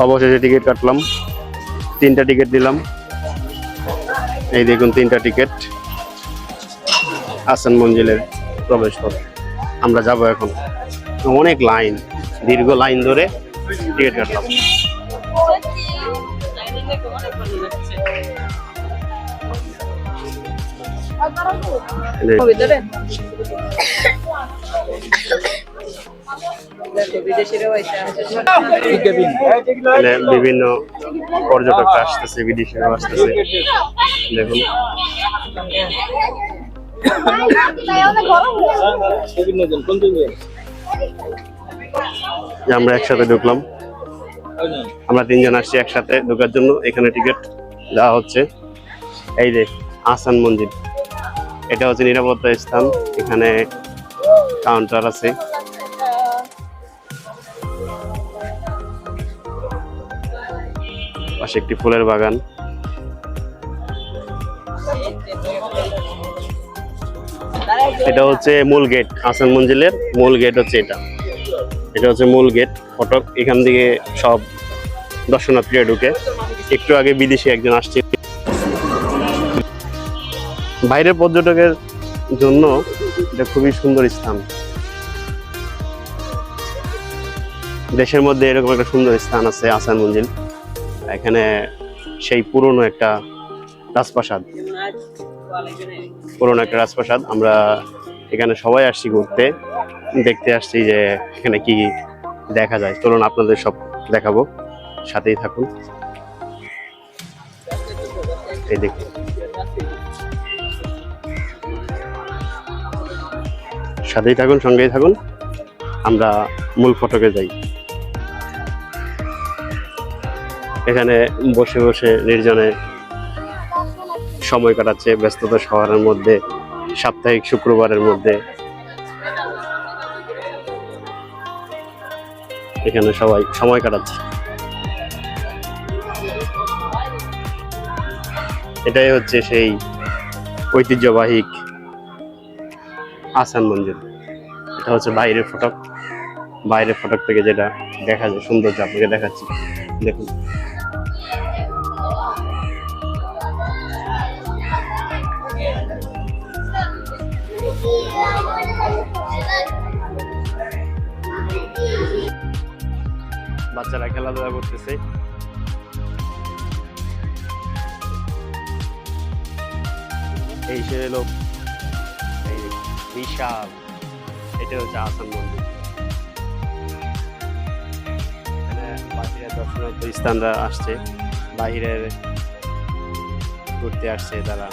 অবশেষে টিকিট কাটলাম, 3টা টিকিট দিলাম। এই দেখুন 3টা টিকিট, আহসান মঞ্জিলের প্রবেশ পথ। আমরা যাব এখন। অনেক লাইন, দীর্ঘ লাইন ধরে টিকিট কাটলাম। বিভিন্ন পর্যটক আসতেছে, বিদেশিরাও আসতেছে। দেখুন আমরা একসাথে ঢুকলাম, আমরা 3 জন আসছি একসাথে ঢোকার জন্য। এখানে টিকিট দেওয়া হচ্ছে। এই যে আহসান মঞ্জিল, এটা হচ্ছে নিরাপত্তা স্থান। এখানে কাউন্টার আছে। পাশে একটি ফুলের বাগান। এটা হচ্ছে মূল গেট, আহসান মঞ্জিলের মূল গেট হচ্ছে এটা। এটা হচ্ছে মূল গেট ফটক। এখান থেকে সব দর্শনার্থীরা ঢুকে। একটু আগে বিদেশি একজন আসছে। বাইরের পর্যটকের জন্য এটা খুবই সুন্দর স্থান। দেশের মধ্যে এরকম একটা সুন্দর স্থান আছে আহসান মঞ্জিল। এখানে সেই পুরনো একটা রাজপ্রাসাদ, আমরা এখানে সবাই আসছি ঘুরতে, দেখতে আসছি যে এখানে কি দেখা যায়। চলুন আপনাদের সব দেখাবো, সাথেই থাকুন। এই দেখুন, সাথেই থাকুন, সঙ্গেই থাকুন। আমরা মূল ফটকে যাই। এখানে বসে বসে নির্জনে সময় কাটাচ্ছে ব্যস্ততা শহরের মধ্যে, সাপ্তাহিক শুক্রবারের মধ্যে। এখানে সবাই সময় কাটাচ্ছে। এটাই হচ্ছে সেই ঐতিহ্যবাহী আহসান মঞ্জিল। এটা হচ্ছে বাইরের ফটক। বাইরের ফটক থেকে যেটা দেখা যায় সৌন্দর্য আপনাকে দেখাচ্ছি। দেখুন, বাচ্চারা খেলাধুলা করতেছে। এই সে লোক বিশাল, এটা হচ্ছে আহসান মঞ্জিল। বাহিরের দর্শনার্থী স্থানরা আসছে, বাহিরের ঘুরতে আসছে তারা।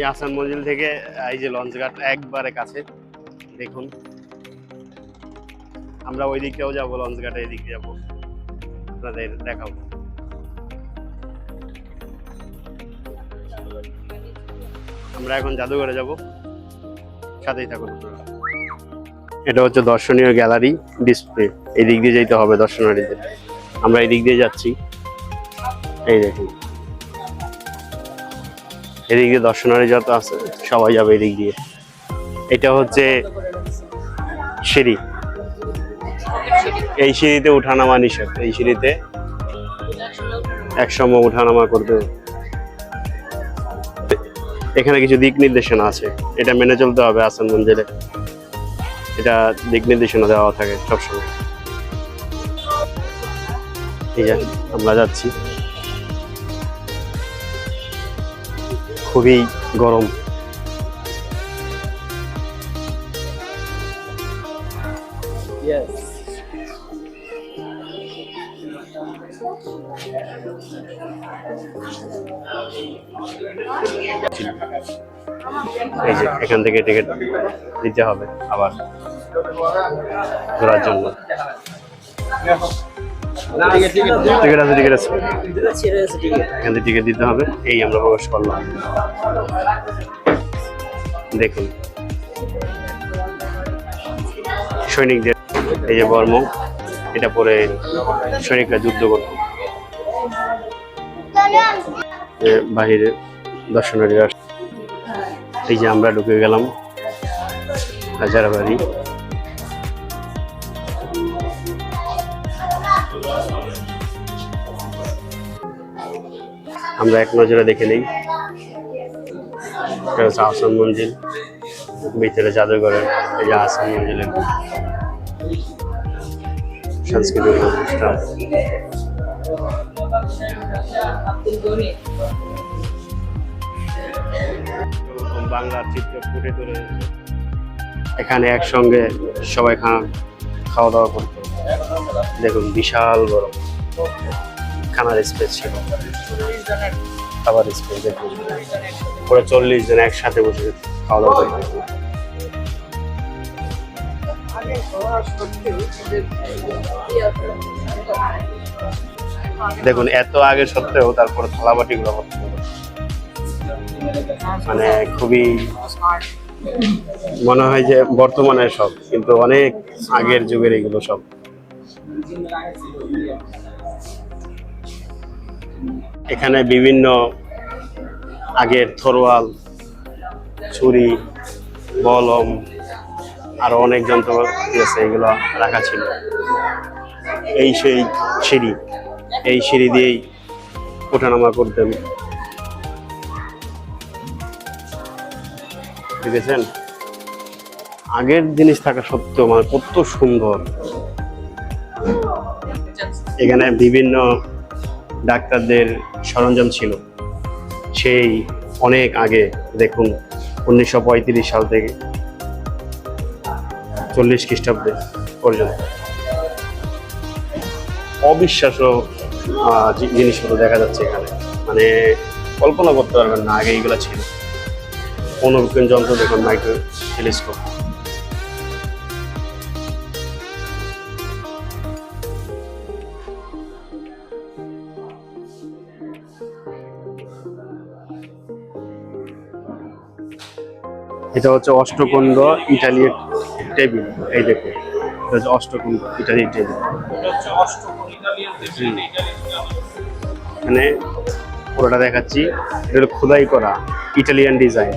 আহসান মঞ্জিল থেকে এই যে লঞ্চ ঘাট একবারে কাছে। দেখুন, আমরা ওই দিকটাও যাবো, লঞ্চ ঘাটে এই দিকে যাবো, আপনাদের দেখাবো। আমরা এখন জাদুঘরে যাব, সাথেই থাকুন আপনারা। এটা হচ্ছে দর্শনীয় গ্যালারি ডিসপ্লে। এই দিক দিয়ে যেতে হবে দর্শনার্থীদের। আমরা এই দিক দিয়ে যাচ্ছি। এই দেখুন, এদিক দিয়ে দর্শনার্থী যত আছে সবাই যাবে এদিক দিয়ে। এটা হচ্ছে সিঁড়ি। এই সিঁড়িতে উঠানামা নিষেধ। এই সিঁড়িতে একসময় উঠানামা করবে। এখানে কিছু দিক নির্দেশনা আছে, এটা মেনে চলতে হবে আহসান মঞ্জিলে। এটা দিক নির্দেশনা দেওয়া থাকে সবসময়। ঠিক আছে, আমরা যাচ্ছি। খুবই গরম। এই যে এখান থেকে টিকিট দিতে হবে আবার ঘোরার জন্য। টিকিট আছে, এখান থেকে টিকিট দিতে হবে। এই আমরা প্রবেশ করলাম। দেখুন সৈনিকদের এই যে বর্ম, এটা পরে সৈনিকরা যুদ্ধ করত। বাহিরে দর্শনার্থীরা, এই যে আমরা ঢুকে গেলাম হাজারবাড়ি। আমরা এক নজরে দেখে নিই। এটা হচ্ছে আহসান মঞ্জিল, ভিতরে জাদুঘরের এই যে আহসান মঞ্জিলের সাংস্কৃতিক অনুষ্ঠান। বাংলার চিত্র ফুটে তুলে এখানে একসঙ্গে সবাই খাওয়া দাওয়া করতো। দেখুন বিশাল বড় খানার স্পেস ছিল, খাবার স্পেস। দেখুন পুরো 40 জন একসাথে বসে খাওয়া দাওয়া করতো। দেখুন এত আগে সত্ত্বেও তারপর থালাবাটি গুলো মানে খুবই মনে হয় যে বর্তমানে সব, কিন্তু অনেক আগের যুগের এগুলো সব। এখানে বিভিন্ন আগের তরোয়াল, ছুরি, বলম, আরো অনেক যন্ত্রপাতি আছে, এগুলো রাখা ছিল। এই সেই সিঁড়ি, এই সিঁড়ি দিয়েই ওঠানামা করতেন। দেখেছেন আগের জিনিস থাকা সত্ত্বেও মানে কত সুন্দর। এখানে বিভিন্ন ডাক্তারদের সরঞ্জাম ছিল সেই অনেক আগে। দেখুন 1935 সাল থেকে 40 খ্রিস্টাব্দে পর্যন্ত অবিশ্বাস্য জিনিসগুলো দেখা যাচ্ছে এখানে, মানে কল্পনা করতে পারবেন না আগে এইগুলো ছিল। অনুবিজ্ঞান যন্ত্র দেখুন, মাইক্রো টেলিস্কোপ। এটা হচ্ছে অষ্টকুণ্ড ইটালির টেবিল। এই দেখুন এটা হচ্ছে অষ্টকুণ্ড ইটালির টেবিল। মানে পুরোটা দেখাচ্ছি, এটা হলো খোদাই করা ইটালিয়ান ডিজাইন,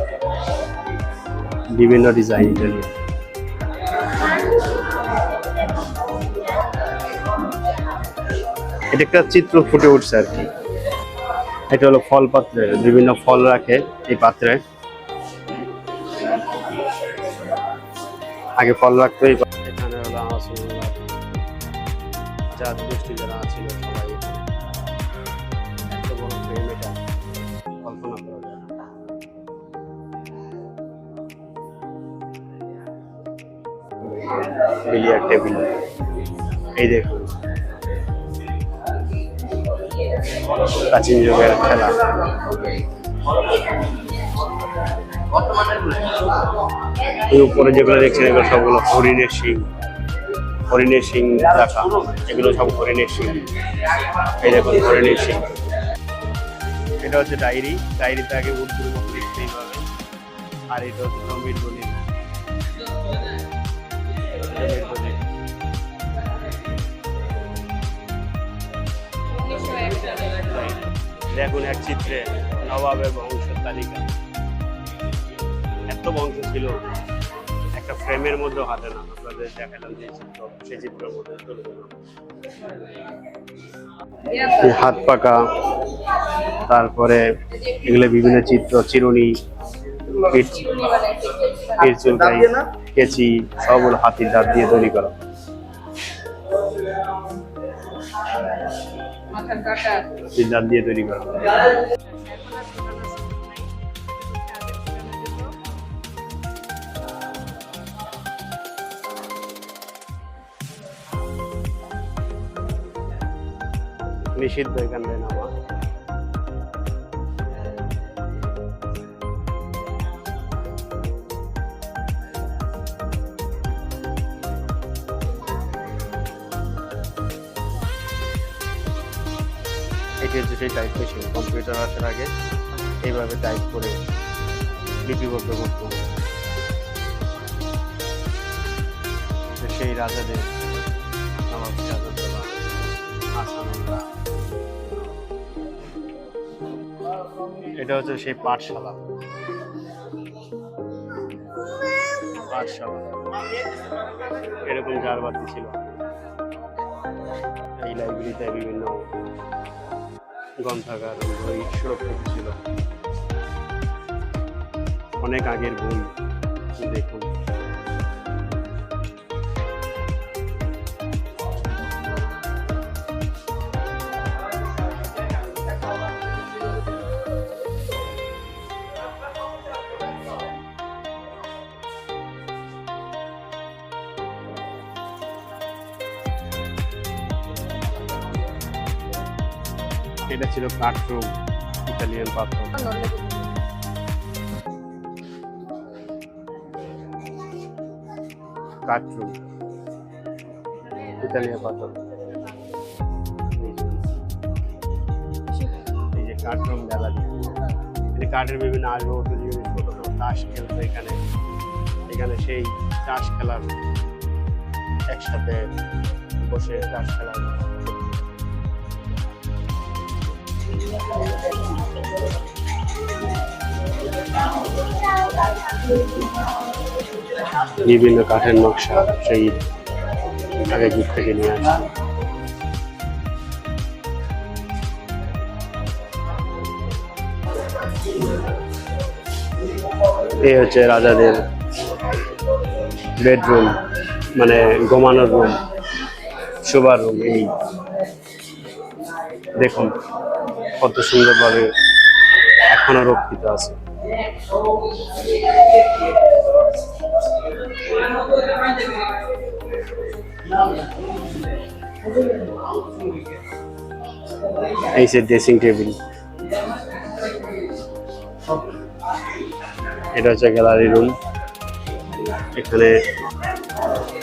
বিভিন্ন ডিজাইন ইটালিয়ান। এটা একটা চিত্র ফুটে উঠছে আর কি। এটা হলো ফল পাত্রে, বিভিন্ন ফল রাখে এই পাত্রে। আগে ফল রাখতো এই পাত্রে। এখানে হলো রাসূলুল্লাহ জাত গোষ্ঠী যারা ছিল সবাই। এত বড় ফ্রেম, এটা কল্পনা করা যায় না। বিলিয়ার্ড টেবিল, এই দেখুন প্রাচীন যুগের খেলা। এই উপরে যেগুলো দেখছেন এগুলো সবগুলো হরিণের শিং, হরিণের শিং রাখা, এগুলো সব হরিণের শিং। এই দেখুন হরিণের শিং। এটা হচ্ছে ডায়েরি, ডায়েরিতে আগে উর্দুর মতো লিখতে এইভাবে। আর এটা হচ্ছে জমির দলিল, দেখুন এক চিত্রে নবাবের বংশের তালিকা। এত বংশ ছিল একটা ফ্রেমের মধ্যে হাতে না। আপনাদের দেখালাম যে চিত্র, সেই চিত্রের মধ্যে হাত পাকা, তারপরে এগুলো বিভিন্ন চিত্র, চিরুনি, চুলকাই, কেচি, সবগুলো হাতির দাঁত দিয়ে তৈরি করা। দাঁত দিয়ে তৈরি করা। নিষিদ্ধ এখানে নামা। এটি হচ্ছে সেই টাইপ মেশিন। কম্পিউটার আসার আগে এইভাবে টাইপ করে লিপিবদ্ধ করত। সেই রাজাদের নবাব সিরাজউদ্দৌলা, আহসানুল্লাহ। এটা হচ্ছে সেই পাঠশালা। পাঠশালা এরকম ঝাড়বাতি ছিল। এই লাইব্রেরিতে বিভিন্ন গ্রন্থাগার বই সুরক্ষিত ছিল। অনেক আগের বই দেখুন। এটা ছিল কাঠরুম, ইতালিয়ান পাথর। কাঠরুম, ইতালিয়ান পাথর। এই যে কাঠরুম গ্যালারি, এই কাঠের বিভিন্ন আসবাবপত্র জিনিসপত্র, তাস খেলতো এখানে। এখানে সেই তাস খেলার, একসাথে বসে তাস খেলার বিভিন্ন কাঠের নকশা সেই আগে যুগ থেকে নিয়ে আসে। এই হচ্ছে রাজাদের বেডরুম, মানে ঘুমানোর রুম, শোবার রুম। এই দেখুন কত সুন্দরভাবে এখনো রক্ষিত আছে। এই যে ড্রেসিং টেবিল, এটা হচ্ছে গ্যালারি রুম। এখানে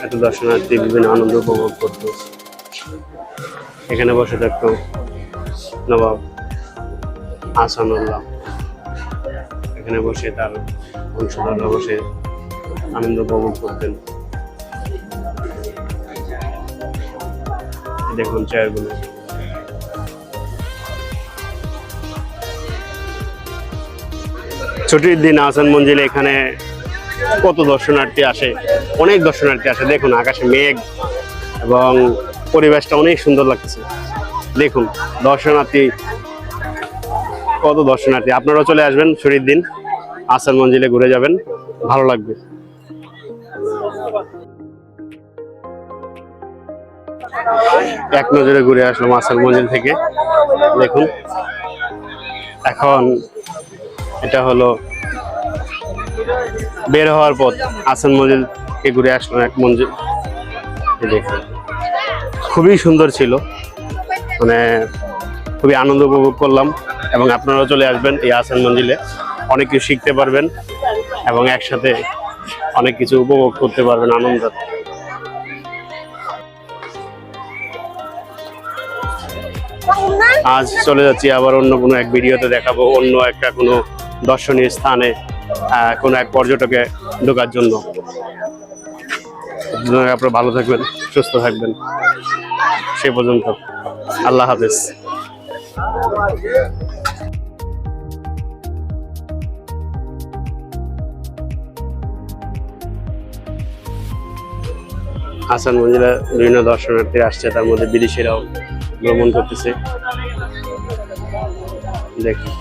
এত দর্শনার্থী বিভিন্ন আনন্দ উপভোগ করত। এখানে বসে থাকতো নবাব আহসানুল্লাহ। এখানে বসে তার বংশধররা বসে আনন্দ উপভোগ করতেন। দেখুন চেয়ারগুলো। ছুটির দিন আহসান মঞ্জিলে এখানে কত দর্শনার্থী আসে, অনেক দর্শনার্থী আসে। দেখুন আকাশে মেঘ এবং পরিবেশটা অনেক সুন্দর লাগতেছে। দেখুন দর্শনার্থী, কত দর্শনার্থী। আপনারাও চলে আসবেন ছুটির দিন, আহসান মঞ্জিলে ঘুরে যাবেন, ভালো লাগবে। এক নজরে ঘুরে আসলাম আহসান মঞ্জিল থেকে। দেখুন এখন এটা হলো বের হওয়ার পথ। আহসান মঞ্জিলকে ঘুরে আসলাম এক মঞ্জিল। দেখুন খুবই সুন্দর ছিল, মানে খুবই আনন্দ উপভোগ করলাম। এবং আপনারাও চলে আসবেন এই আহসান মঞ্জিলে, অনেক কিছু শিখতে পারবেন এবং একসাথে অনেক কিছু উপভোগ করতে পারবেন আনন্দ। আজ চলে যাচ্ছি আবার অন্য কোনো এক ভিডিওতে দেখাবো অন্য একটা কোনো দর্শনীয় স্থানে, কোনো এক পর্যটকে ঢোকার জন্য। আপনারা ভালো থাকবেন, সুস্থ থাকবেন। সে পর্যন্ত আল্লাহ হাফেজ। আহসান মঞ্জিলে বিভিন্ন দর্শনার্থী আসছে, তার মধ্যে বিদেশিরাও ভ্রমণ করতেছে। দেখুন